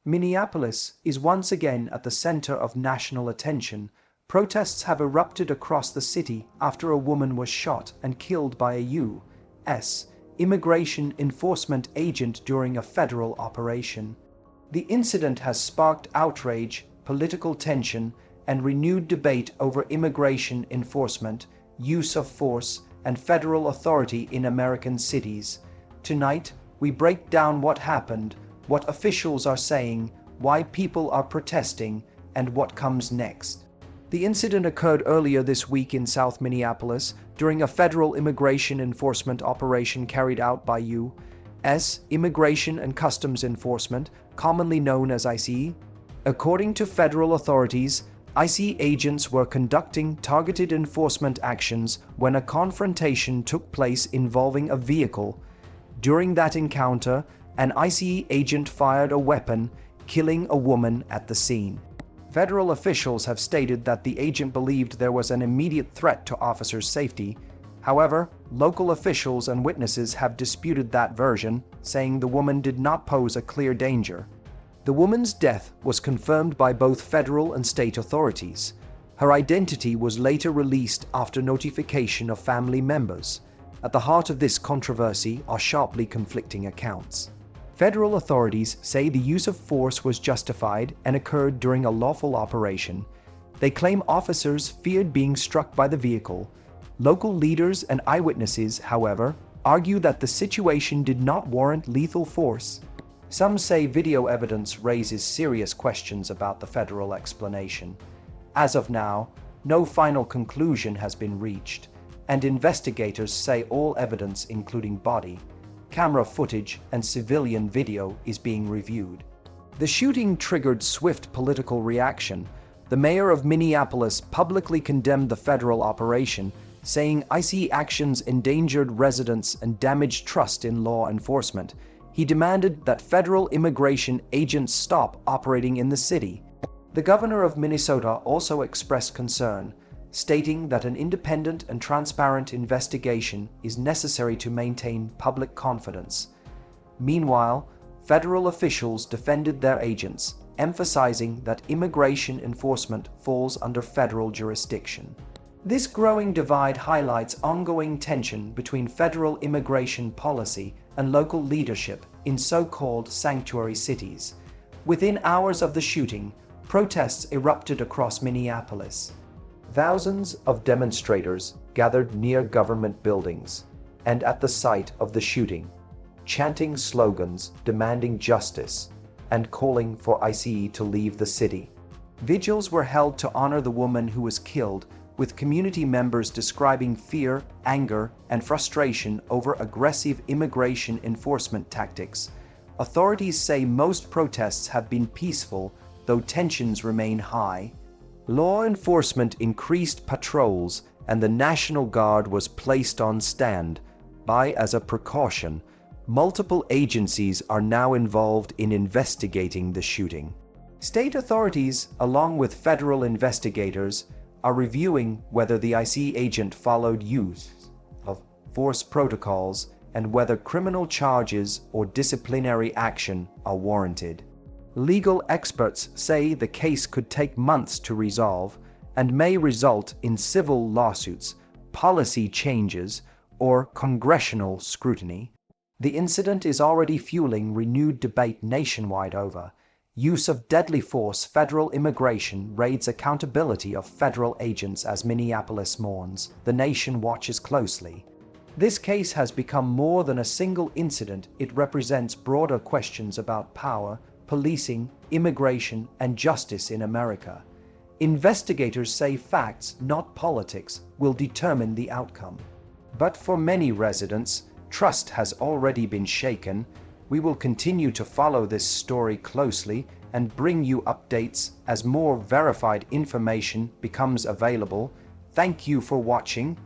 Minneapolis is once again at the center of national attention. Protests have erupted across the city after a woman was shot and killed by a U.S. immigration enforcement agent during a federal operation. The incident has sparked outrage, political tension, and renewed debate over immigration enforcement, use of force, and federal authority in American cities. Tonight, we break down what happened, what officials are saying, why people are protesting, and what comes next. The incident occurred earlier this week in South Minneapolis during a federal immigration enforcement operation carried out by U.S. Immigration and Customs Enforcement, commonly known as ICE. According to federal authorities, ICE agents were conducting targeted enforcement actions when a confrontation took place involving a vehicle. During that encounter, an ICE agent fired a weapon, killing a woman at the scene. Federal officials have stated that the agent believed there was an immediate threat to officers' safety. However, local officials and witnesses have disputed that version, saying the woman did not pose a clear danger. The woman's death was confirmed by both federal and state authorities. Her identity was later released after notification of family members. At the heart of this controversy are sharply conflicting accounts. Federal authorities say the use of force was justified and occurred during a lawful operation. They claim officers feared being struck by the vehicle. Local leaders and eyewitnesses, however, argue that the situation did not warrant lethal force. Some say video evidence raises serious questions about the federal explanation. As of now, no final conclusion has been reached, and investigators say all evidence, including body, camera footage, and civilian video, is being reviewed. The shooting triggered swift political reaction. The mayor of Minneapolis publicly condemned the federal operation, saying ICE actions endangered residents and damaged trust in law enforcement. He demanded that federal immigration agents stop operating in the city. The governor of Minnesota also expressed concern, stating that an independent and transparent investigation is necessary to maintain public confidence. Meanwhile, federal officials defended their agents, emphasizing that immigration enforcement falls under federal jurisdiction. This growing divide highlights ongoing tension between federal immigration policy and local leadership in so-called sanctuary cities. Within hours of the shooting, protests erupted across Minneapolis. Thousands of demonstrators gathered near government buildings and at the site of the shooting, chanting slogans demanding justice and calling for ICE to leave the city. Vigils were held to honor the woman who was killed, with community members describing fear, anger, and frustration over aggressive immigration enforcement tactics. Authorities say most protests have been peaceful, though tensions remain high. Law enforcement increased patrols, and the National Guard was placed on standby as a precaution. Multiple agencies are now involved in investigating the shooting. State authorities, along with federal investigators, are reviewing whether the ICE agent followed use of force protocols and whether criminal charges or disciplinary action are warranted. Legal experts say the case could take months to resolve and may result in civil lawsuits, policy changes, or congressional scrutiny. The incident is already fueling renewed debate nationwide over use of deadly force. Federal immigration raids accountability of federal agents as Minneapolis mourns. The nation watches closely. This case has become more than a single incident. It represents broader questions about power, policing, immigration, and justice in America. Investigators say facts, not politics, will determine the outcome. But for many residents, trust has already been shaken. We will continue to follow this story closely and bring you updates as more verified information becomes available. Thank you for watching.